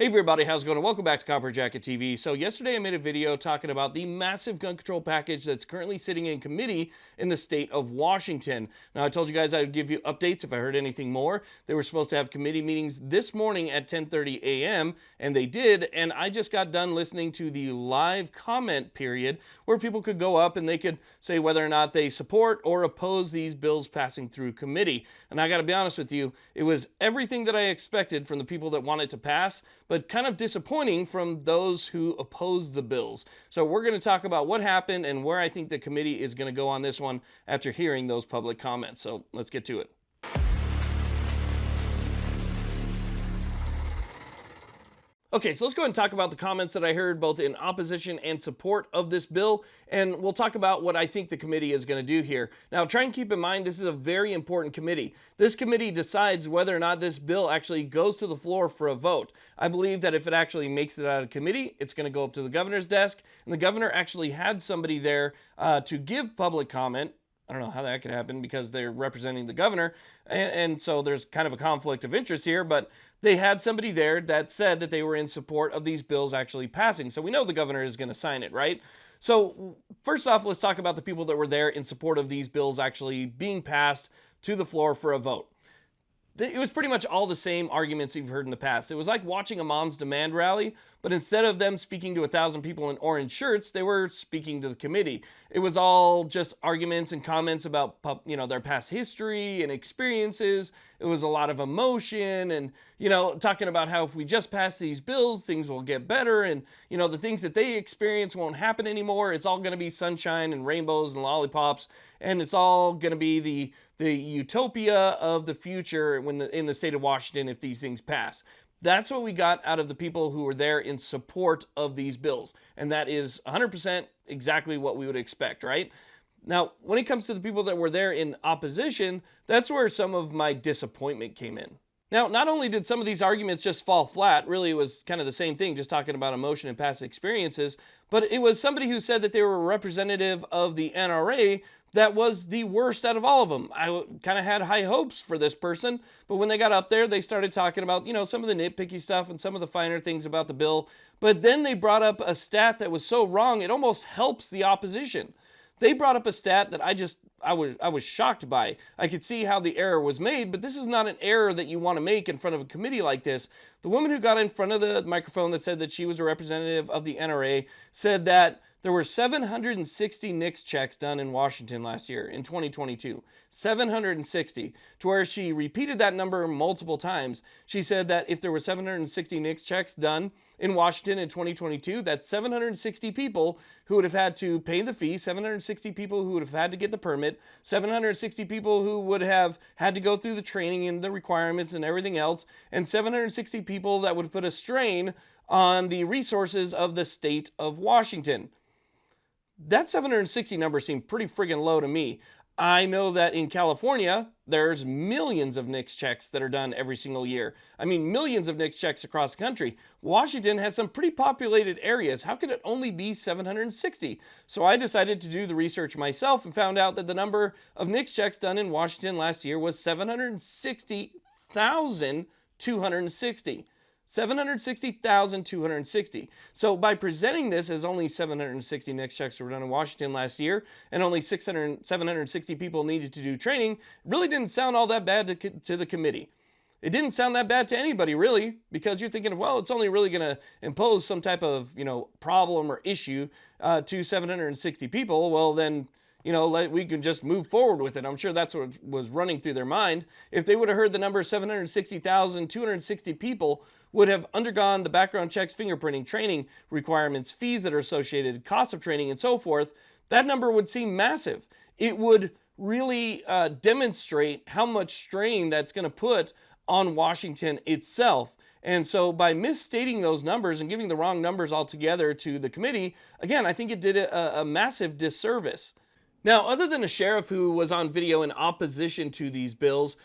Hey everybody, how's it going? Welcome back to Copper Jacket TV. So yesterday I made a video talking about the massive gun control package that's currently sitting in committee in the state of Washington. Now I told you guys I would give you updates if I heard anything more. They were supposed to have committee meetings this morning at 10:30 a.m. and they did, and I just got done listening to the live comment period where people could go up and they could say whether or not they support or oppose these bills passing through committee. And I got to be honest with you, it was everything that I expected from the people that want it to pass, but kind of disappointing from those who oppose the bills. So we're going to talk about what happened and where I think the committee is going to go on this one after hearing those public comments. So let's get to it. Okay, so let's go ahead and talk about the comments that I heard both in opposition and support of this bill, and we'll talk about what I think the committee is going to do here. Now, try and keep in mind this is a very important committee. This committee decides whether or not this bill actually goes to the floor for a vote. I believe that if it actually makes it out of committee, it's going to go up to the governor's desk, and the governor actually had somebody there to give public comment. I don't know how that could happen because they're representing the governor, and so there's kind of a conflict of interest here, but they had somebody there that said that they were in support of these bills actually passing. So we know the governor is going to sign it, right? So first off, let's talk about the people that were there in support of these bills actually being passed to the floor for a vote. It was pretty much all the same arguments you've heard in the past. It was like watching a Moms Demand rally, but instead of them speaking to 1,000 people in orange shirts, they were speaking to the committee. It was all just arguments and comments about, their past history and experiences. It was a lot of emotion and, talking about how if we just pass these bills, things will get better. And, the things that they experience won't happen anymore. It's all going to be sunshine and rainbows and lollipops. And it's all going to be the utopia of the future in the state of Washington if these things pass. That's what we got out of the people who were there in support of these bills. And that is 100% exactly what we would expect, right? Now, when it comes to the people that were there in opposition, that's where some of my disappointment came in. Now, not only did some of these arguments just fall flat, really it was kind of the same thing, just talking about emotion and past experiences, but it was somebody who said that they were a representative of the NRA that was the worst out of all of them. I kind of had high hopes for this person, but when they got up there, they started talking about, some of the nitpicky stuff and some of the finer things about the bill, but then they brought up a stat that was so wrong, it almost helps the opposition. They brought up a stat that I was shocked by. I could see how the error was made, but this is not an error that you want to make in front of a committee like this. The woman who got in front of the microphone that said that she was a representative of the NRA said that there were 760 NICS checks done in Washington last year, in 2022. 760. To where she repeated that number multiple times. She said that if there were 760 NICS checks done in Washington in 2022, that's 760 people who would have had to pay the fee, 760 people who would have had to get the permit, 760 people who would have had to go through the training and the requirements and everything else, and 760 people that would put a strain on the resources of the state of Washington. That 760 number seemed pretty friggin' low to me. I know that in California, there's millions of NICS checks that are done every single year. I mean, millions of NICS checks across the country. Washington has some pretty populated areas. How could it only be 760? So I decided to do the research myself and found out that the number of NICS checks done in Washington last year was 760,260. 760,260. So by presenting this as only 760 NICS checks were done in Washington last year and only 760 people needed to do training, it really didn't sound all that bad to the committee. It didn't sound that bad to anybody, really, because you're thinking, well, it's only really going to impose some type of, problem or issue to 760 people. Well, then, we can just move forward with it. I'm sure that's what was running through their mind. If they would have heard the number 760,260 people would have undergone the background checks, fingerprinting, training requirements, fees that are associated, cost of training, and so forth, that number would seem massive. It would really demonstrate how much strain that's going to put on Washington itself. And so by misstating those numbers and giving the wrong numbers altogether to the committee, again, I think it did a massive disservice. Now, other than a sheriff who was on video in opposition to these bills,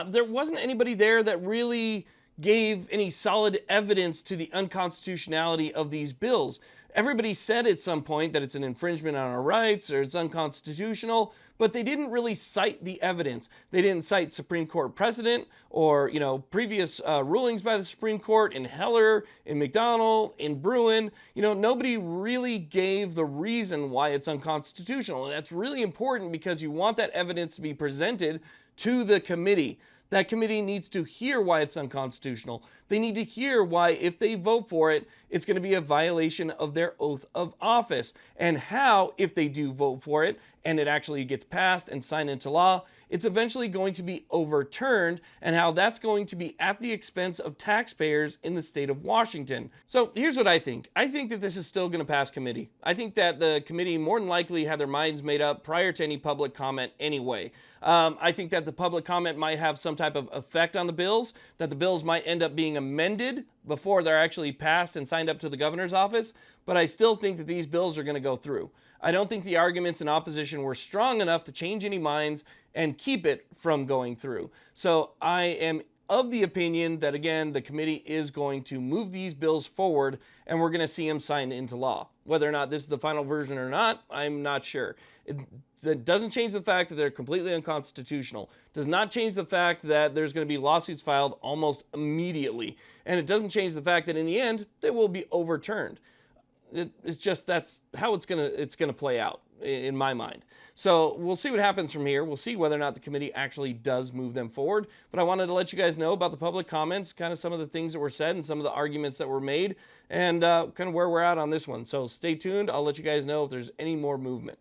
there wasn't anybody there that really gave any solid evidence to the unconstitutionality of these bills. Everybody said at some point that it's an infringement on our rights or it's unconstitutional, but they didn't really cite the evidence. They didn't cite Supreme Court precedent or, previous rulings by the Supreme Court in Heller, in McDonald, in Bruen. Nobody really gave the reason why it's unconstitutional. And that's really important because you want that evidence to be presented to the committee. That committee needs to hear why it's unconstitutional. They need to hear why, if they vote for it, it's going to be a violation of their oath of office, and how, if they do vote for it and it actually gets passed and signed into law, it's eventually going to be overturned, and how that's going to be at the expense of taxpayers in the state of Washington. So here's what I think. I think that this is still going to pass committee. I think that the committee more than likely had their minds made up prior to any public comment anyway. I think that the public comment might have some type of effect on the bills, that the bills might end up being amended before they're actually passed and signed up to the governor's office, but I still think that these bills are going to go through. I don't think the arguments in opposition were strong enough to change any minds and keep it from going through. So I am of the opinion that, again, the committee is going to move these bills forward and we're going to see them signed into law. Whether or not this is the final version or not, I'm not sure. That doesn't change the fact that they're completely unconstitutional. Does not change the fact that there's going to be lawsuits filed almost immediately. And it doesn't change the fact that in the end, they will be overturned. It's just that's how it's gonna play out in my mind. So we'll see what happens from here. We'll see whether or not the committee actually does move them forward. But I wanted to let you guys know about the public comments, kind of some of the things that were said and some of the arguments that were made, and kind of where we're at on this one. So stay tuned. I'll let you guys know if there's any more movement.